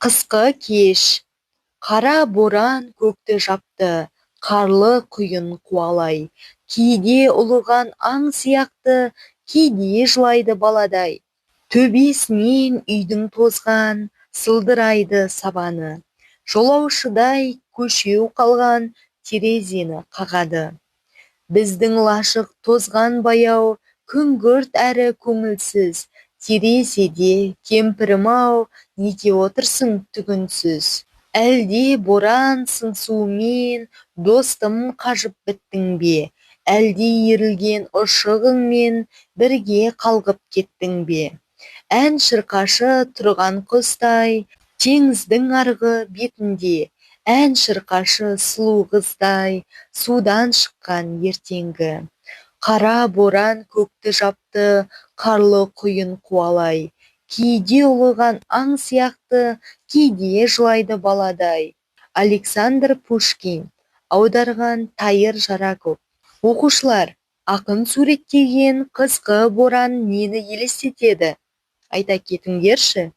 Қысқы кеш, қара боран көкті жапты, қарлы құйын қуалай. Кейде ұлыған аң сияқты, кейде жылайды баладай. Төбесінен үйдің тозған, сылдырайды сабаны. Жолаушыдай көшеу қалған терезені қағады. Біздің лашық тозған баяу, күңгірт әрі көңілсіз. Терезеде кемпірім-ау, неге отырсың түгінсіз? Әлде боран сыңсуымен достым қажып біттің бе? Әлде ерілген ұшығыңмен бірге қалғып кеттің бе? Ән шырқашы тұрған құстай, теңіздің арғы бетінде. Ән шырқашы сұлу қыздай, судан шыққан ертеңгі. Қара боран көкті жапты, қарлы құйын қуалай. Кейде ұлыған аң сияқты, кейде жылайды баладай. Александр Пушкин. Аударған Тайыр Жараков. Оқушылар, ақын суреттеген қысқы боран нені елестетеді? Айта кетіңдерші.